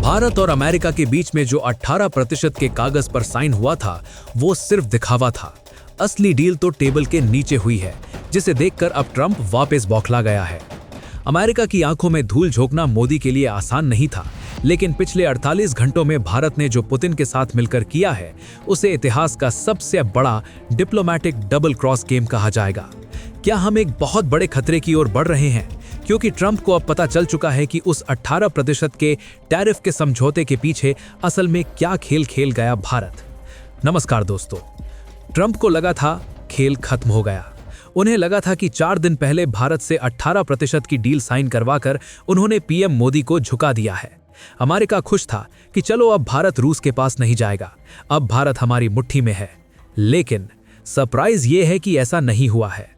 भारत और अमेरिका के बीच में जो 18% के कागज पर साइन हुआ था वो सिर्फ दिखावा था। असली डील तो टेबल के नीचे हुई है, जिसे देखकर अब ट्रंप वापस बौखला गया है। अमेरिका की आंखों में धूल झोंकना मोदी के लिए आसान नहीं था, लेकिन पिछले 48 घंटों में भारत ने जो पुतिन के साथ मिलकर किया है उसे इतिहास का सबसे बड़ा डिप्लोमैटिक डबल क्रॉस गेम कहा जाएगा। क्या हम एक बहुत बड़े खतरे की ओर बढ़ रहे हैं? क्योंकि ट्रंप को अब पता चल चुका है कि उस 18% के टैरिफ के समझौते के पीछे असल में क्या खेल खेल गया भारत। नमस्कार दोस्तों। ट्रंप को लगा था खेल खत्म हो गया। उन्हें लगा था कि 4 दिन पहले भारत से 18% की डील साइन करवाकर उन्होंने पीएम मोदी को झुका दिया है। अमेरिका खुश था कि चलो अब भारत रूस के पास नहीं जाएगा, अब भारत हमारी मुट्ठी में है। लेकिन सरप्राइज ये है कि ऐसा नहीं हुआ है।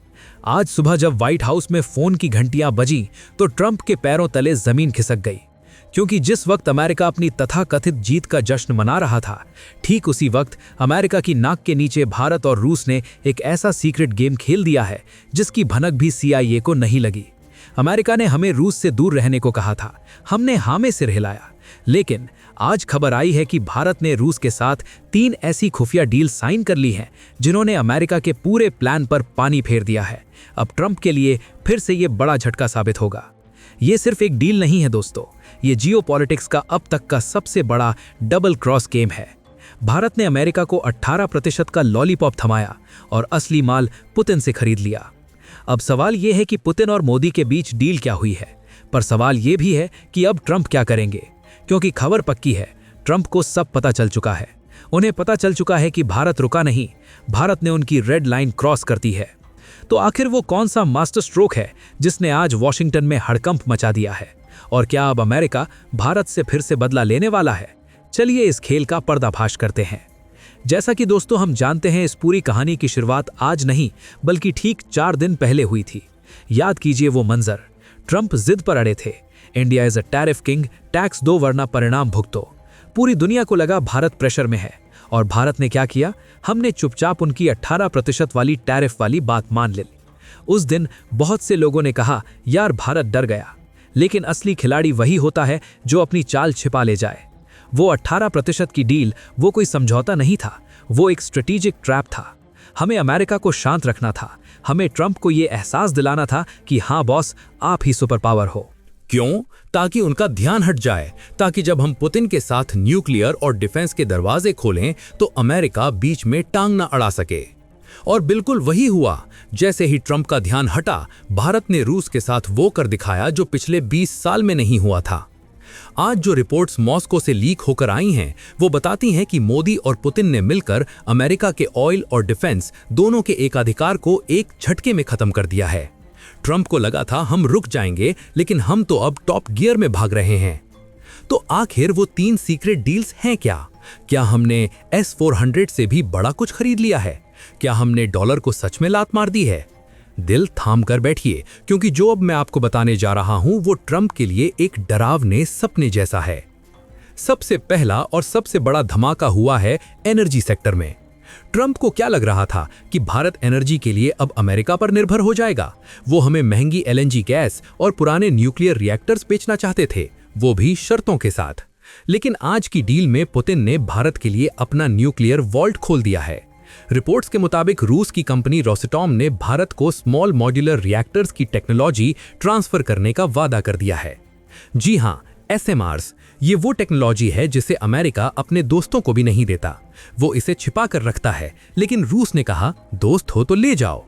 आज सुबह जब व्हाइट हाउस में फोन की घंटियां बजी तो ट्रंप के पैरों तले जमीन खिसक गई, क्योंकि जिस वक्त अमेरिका अपनी तथाकथित जीत का जश्न मना रहा था, ठीक उसी वक्त अमेरिका की नाक के नीचे भारत और रूस ने एक ऐसा सीक्रेट गेम खेल दिया है जिसकी भनक भी CIA को नहीं लगी। अमेरिका ने हमें रूस से दूर रहने को कहा था, हमने हाँ में सिर हिलाया। लेकिन आज खबर आई है कि भारत ने रूस के साथ 3 ऐसी खुफिया डील साइन कर ली हैं जिन्होंने अमेरिका के पूरे प्लान पर पानी फेर दिया है। अब ट्रंप के लिए फिर से ये बड़ा झटका साबित होगा। ये सिर्फ एक डील नहीं है दोस्तों, ये जियोपॉलिटिक्स का अब तक का सबसे बड़ा डबल क्रॉस गेम है। भारत ने अमेरिका को 18% का लॉलीपॉप थमाया और असली माल पुतिन से खरीद लिया। अब सवाल ये है कि पुतिन और मोदी के बीच डील क्या हुई है, पर सवाल ये भी है कि अब ट्रंप क्या करेंगे, क्योंकि खबर पक्की है, ट्रंप को सब पता चल चुका है। उन्हें पता चल चुका है कि भारत रुका नहीं, भारत ने उनकी रेड लाइन क्रॉस कर दी है। तो आखिर वो कौन सा मास्टर स्ट्रोक है जिसने आज वॉशिंगटन में हड़कंप मचा दिया है, और क्या अब अमेरिका भारत से फिर से बदला लेने वाला है? चलिए इस खेल का पर्दाफाश करते हैं। जैसा कि दोस्तों हम जानते हैं, इस पूरी कहानी की शुरुआत आज नहीं बल्कि ठीक 4 दिन पहले हुई थी। याद कीजिए वो मंजर। ट्रंप जिद पर अड़े थे, India is a tariff king, tax दो वरना परिणाम भुगतो। पूरी दुनिया को लगा भारत प्रेशर में है, और भारत ने क्या किया? हमने चुपचाप उनकी 18% वाली टैरिफ वाली बात मान ली। उस दिन बहुत से लोगों ने कहा यार भारत डर गया, लेकिन असली खिलाड़ी वही होता है जो अपनी चाल छिपा ले जाए। वो 18% की डील वो कोई समझौता नहीं था, वो एक स्ट्रेटेजिक ट्रैप था। हमें अमेरिका को शांत रखना था, हमें ट्रंप को ये एहसास दिलाना था कि हाँ बॉस, आप ही सुपर पावर हो। क्यों? ताकि उनका ध्यान हट जाए, ताकि जब हम पुतिन के साथ न्यूक्लियर और डिफेंस के दरवाजे खोलें तो अमेरिका बीच में टांग न अड़ा सके। और बिल्कुल वही हुआ। जैसे ही ट्रंप का ध्यान हटा, भारत ने रूस के साथ वो कर दिखाया जो पिछले 20 साल में नहीं हुआ था। आज जो रिपोर्ट्स मॉस्को से लीक होकर आई हैं, वो बताती हैं कि मोदी और पुतिन ने मिलकर अमेरिका के ऑयल और डिफेंस दोनों के एकाधिकार को एक झटके में खत्म कर दिया है। ट्रंप को लगा था हम रुक जाएंगे, लेकिन हम तो अब टॉप गियर में भाग रहे हैं। तो आखिर वो 3 सीक्रेट डील्स हैं क्या? क्या हमने S-400 से भी बड़ा कुछ खरीद लिया है? क्या हमने डॉलर को सच में लात मार दी है? दिल थाम कर बैठिए, क्योंकि जो अब मैं आपको बताने जा रहा हूं वो ट्रंप के लिए एक डरावने सपने जैसा है। सबसे पहला और सबसे बड़ा धमाका हुआ है एनर्जी सेक्टर में। ट्रंप को क्या लग रहा था कि भारत एनर्जी के लिए अब अमेरिका पर निर्भर हो जाएगा? वो हमें महंगी LNG गैस और पुराने न्यूक्लियर रिएक्टर्स बेचना चाहते थे, वो भी शर्तों के साथ। लेकिन आज की डील में पुतिन ने भारत के लिए अपना न्यूक्लियर वॉल्ट खोल दिया है। रिपोर्ट्स के मुताबिक रूस की कंपनी रोसाटॉम ने भारत को स्मॉल मॉड्यूलर रिएक्टर्स की टेक्नोलॉजी ट्रांसफर करने का वादा कर दिया है। जी हां, SMRs, ये वो टेक्नोलॉजी है जिसे अमेरिका अपने दोस्तों को भी नहीं देता। वो इसे छिपा कर रखता है, लेकिन रूस ने कहा दोस्त हो तो ले जाओ।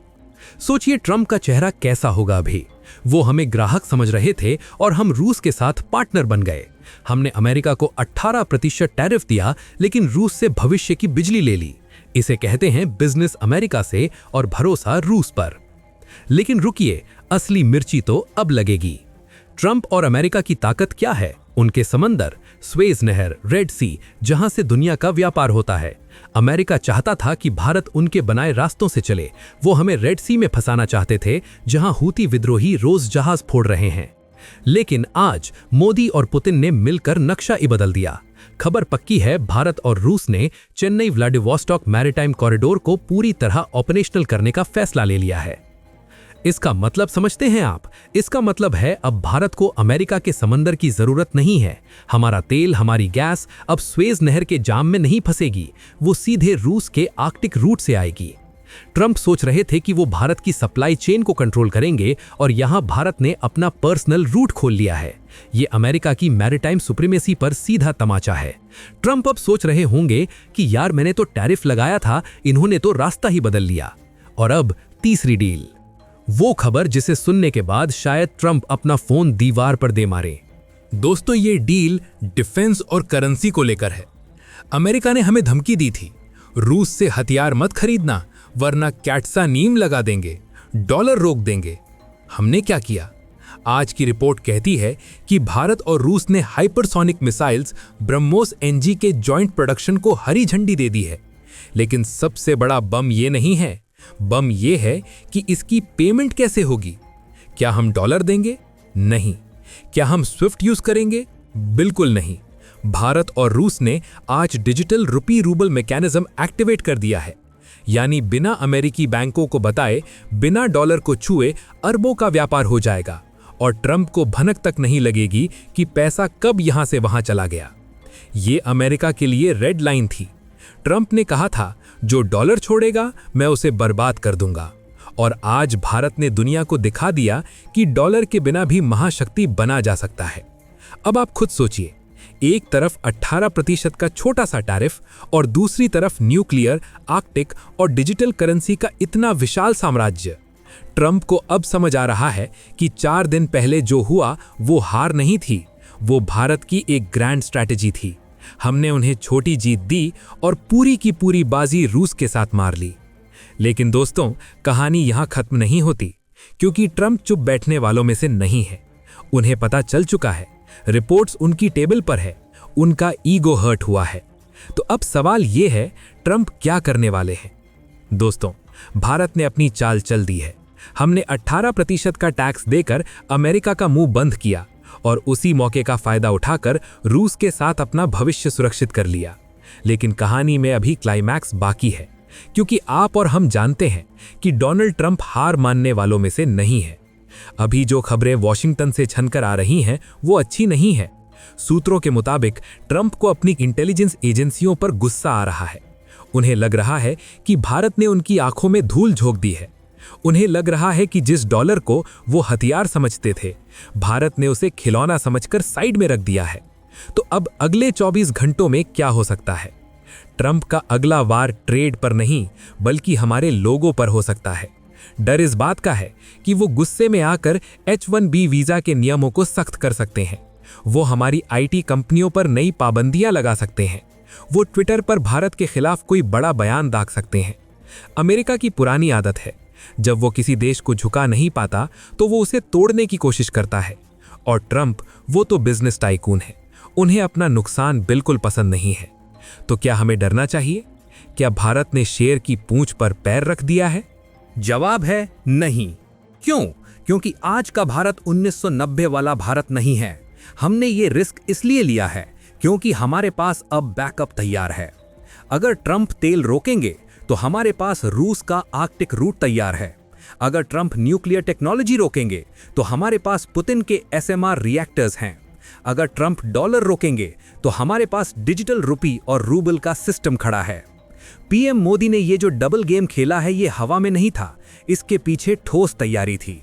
सोचिए ट्रंप का चेहरा कैसा होगा अभी। वो हमें ग्राहक समझ रहे थे और हम रूस के साथ पार्टनर बन गए। हमने अमेरिका को 18% टैरिफ दिया, लेकिन रूस से भविष्य की बिजली ले ली। इसे कहते हैं बिजनेस अमेरिका से और भरोसा रूस पर। लेकिन रुकिए, असली मिर्ची तो अब लगेगी। ट्रंप और अमेरिका की ताकत क्या है? उनके समंदर, स्वेज नहर, रेड सी, जहां से दुनिया का व्यापार होता है। अमेरिका चाहता था कि भारत उनके बनाए रास्तों से चले। वो हमें रेड सी में फंसाना चाहते थे, जहां हूती विद्रोही रोज जहाज फोड़ रहे हैं। लेकिन आज मोदी और पुतिन ने मिलकर नक्शा ही बदल दिया। खबर पक्की है, भारत और रूस ने चेन्नई व्लादिवोस्टॉक मैरीटाइम कॉरिडोर को पूरी तरह ऑपरेशनल करने का फैसला ले लिया है। इसका मतलब समझते हैं आप? इसका मतलब है अब भारत को अमेरिका के समंदर की जरूरत नहीं है। हमारा तेल, हमारी गैस अब स्वेज नहर के जाम में नहीं फंसेगी, वो सीधे रूस के आर्कटिक रूट से आएगी। ट्रंप सोच रहे थे कि वो भारत की सप्लाई चेन को कंट्रोल करेंगे और यहां भारत ने अपना पर्सनल रूट खोल लिया है। ये अमेरिका की मैरिटाइम सुप्रीमेसी पर सीधा तमाचा है। ट्रंप अब सोच रहे होंगे कि यार मैंने तो टैरिफ लगाया था, इन्होंने तो रास्ता ही बदल लिया। और अब तीसरी डील, वो खबर जिसे सुनने के बाद शायद ट्रंप अपना फोन दीवार पर दे मारे। दोस्तों, ये डील डिफेंस और करेंसी को लेकर है। अमेरिका ने हमें धमकी दी थी, रूस से हथियार मत खरीदना वरना कैट्सा नीम लगा देंगे, डॉलर रोक देंगे। हमने क्या किया? आज की रिपोर्ट कहती है कि भारत और रूस ने हाइपरसोनिक मिसाइल्स ब्रह्मोस एनजी के जॉइंट प्रोडक्शन को हरी झंडी दे दी है। लेकिन सबसे बड़ा बम ये नहीं है, बम ये है कि इसकी पेमेंट कैसे होगी। क्या हम डॉलर देंगे? नहीं। क्या हम स्विफ्ट यूज करेंगे? बिल्कुल नहीं। भारत और रूस ने आज digital rupee rouble mechanism activate कर दिया है, यानी बिना अमेरिकी बैंकों को बताए, बिना डॉलर को छुए अरबों का व्यापार हो जाएगा और ट्रंप को भनक तक नहीं लगेगी कि पैसा कब यहां से वहां चला गया। ये अमेरिका के लिए रेड लाइन थी। ट्रंप ने कहा था, जो डॉलर छोड़ेगा मैं उसे बर्बाद कर दूंगा। और आज भारत ने दुनिया को दिखा दिया कि डॉलर के बिना भी महाशक्ति बना जा सकता है। अब आप खुद सोचिए, एक तरफ 18% का छोटा सा टैरिफ और दूसरी तरफ न्यूक्लियर, आर्कटिक और डिजिटल करेंसी का इतना विशाल साम्राज्य। ट्रंप को अब समझ आ रहा है कि 4 दिन पहले जो हुआ वो हार नहीं थी, वो भारत की एक ग्रैंड स्ट्रैटेजी थी। हमने उन्हें छोटी जीत दी और पूरी की पूरी बाजी रूस के साथ मार ली। लेकिन दोस्तों, कहानी यहां खत्म नहीं होती, क्योंकि ट्रंप चुप बैठने वालों में से नहीं है। उन्हें पता चल चुका है, रिपोर्ट्स उनकी टेबल पर है, उनका ईगो हर्ट हुआ है। तो अब सवाल यह है, ट्रंप क्या करने वाले हैं? दोस्तों, भारत ने अपनी चाल चल दी है। हमने 18% का टैक्स देकर अमेरिका का मुंह बंद किया और उसी मौके का फायदा उठाकर रूस के साथ अपना भविष्य सुरक्षित कर लिया। लेकिन कहानी में अभी क्लाइमैक्स बाकी है, क्योंकि आप और हम जानते हैं कि डोनाल्ड ट्रंप हार मानने वालों में से नहीं है। अभी जो खबरें वॉशिंगटन से छनकर आ रही हैं वो अच्छी नहीं है। सूत्रों के मुताबिक ट्रंप को अपनी इंटेलिजेंस एजेंसियों पर गुस्सा आ रहा है। उन्हें लग रहा है कि भारत ने उनकी आंखों में धूल झोंक दी है। उन्हें लग रहा है कि जिस डॉलर को वो हथियार समझते थे, भारत ने उसे खिलौना समझकर साइड में रख दिया है। तो अब अगले 24 घंटों में क्या हो सकता है? ट्रंप का अगला वार ट्रेड पर नहीं, बल्कि हमारे लोगों पर हो सकता है। डर इस बात का है कि वो गुस्से में आकर H-1B वीजा के नियमों को सख्त कर सकते हैं। वो हमारी IT कंपनियों पर नई पाबंदियां लगा सकते हैं। वो ट्विटर पर भारत के खिलाफ कोई बड़ा बयान दाग सकते हैं। अमेरिका की पुरानी आदत है, जब वो किसी देश को झुका नहीं पाता तो वो उसे तोड़ने की कोशिश करता है। और ट्रंप, वो तो बिजनेस टाइकून है, उन्हें अपना नुकसान बिल्कुल पसंद नहीं है। तो क्या हमें डरना चाहिए? क्या भारत ने शेर की पूंछ पर पैर रख दिया है? जवाब है नहीं। क्यों? क्योंकि आज का भारत 1990 वाला भारत नहीं है। हमने ये रिस्क इसलिए लिया है क्योंकि हमारे पास अब बैकअप तैयार है। अगर ट्रंप तेल रोकेंगे तो हमारे पास रूस का आर्कटिक रूट तैयार है। अगर ट्रंप न्यूक्लियर टेक्नोलॉजी रोकेंगे तो हमारे पास पुतिन के SMR रिएक्टर्स हैं। अगर ट्रंप डॉलर रोकेंगे तो हमारे पास डिजिटल रुपी और रूबल का सिस्टम खड़ा है। पीएम मोदी ने ये जो डबल गेम खेला है, ये हवा में नहीं था, इसके पीछे ठोस तैयारी थी।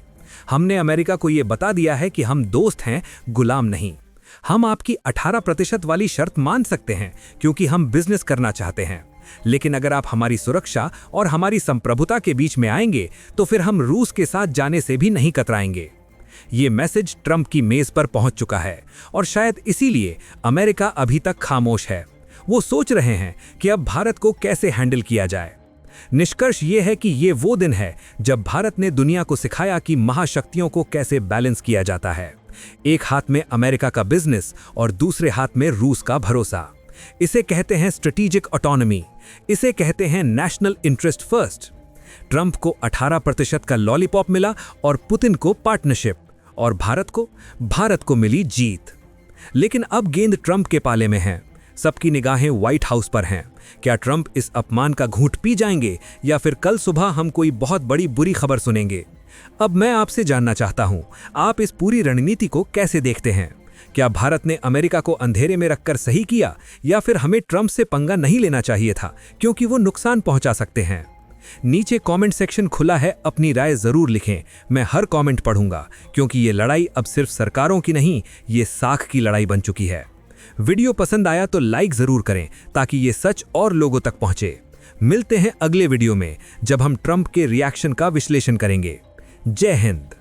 हमने अमेरिका को ये बता दिया है कि हम दोस्त हैं, गुलाम नहीं। हम आपकी 18% वाली शर्त मान सकते हैं क्योंकि हम बिजनेस करना चाहते हैं, लेकिन अगर आप हमारी सुरक्षा और हमारी संप्रभुता के बीच में आएंगे तो फिर हम रूस के साथ जाने से भी नहीं कतराएंगे। ये मैसेज ट्रंप की मेज पर पहुंच चुका है और शायद इसीलिए अमेरिका अभी तक खामोश है। वो सोच रहे हैं कि अब भारत को कैसे हैंडल किया जाए। निष्कर्ष ये है कि ये वो दिन है जब भारत ने दुनिया को सिखाया कि महाशक्तियों को कैसे बैलेंस किया जाता है। एक हाथ में अमेरिका का बिजनेस और दूसरे हाथ में रूस का भरोसा। इसे कहते हैं स्ट्रेटेजिक ऑटोनॉमी, इसे कहते हैं नेशनल इंटरेस्ट फर्स्ट। ट्रंप को 18% का लॉलीपॉप मिला और पुतिन को पार्टनरशिप, और भारत को मिली जीत। लेकिन अब गेंद ट्रंप के पाले में है। सबकी निगाहें व्हाइट हाउस पर हैं। क्या ट्रंप इस अपमान का घूंट पी जाएंगे या फिर कल सुबह हम कोई बहुत बड़ी बुरी खबर सुनेंगे? अब मैं आपसे जानना चाहता हूं, आप इस पूरी रणनीति को कैसे देखते हैं? क्या भारत ने अमेरिका को अंधेरे में रखकर सही किया, या फिर हमें ट्रंप से पंगा नहीं लेना चाहिए था क्योंकि वो नुकसान पहुंचा सकते हैं? नीचे कमेंट सेक्शन खुला है, अपनी राय जरूर लिखें। मैं हर कमेंट पढ़ूंगा क्योंकि ये लड़ाई अब सिर्फ सरकारों की नहीं, ये साख की लड़ाई बन चुकी है। वीडियो पसंद आया तो लाइक जरूर करें ताकि ये सच और लोगों तक पहुंचे। मिलते हैं अगले वीडियो में जब हम ट्रंप के रिएक्शन का विश्लेषण करेंगे। जय हिंद।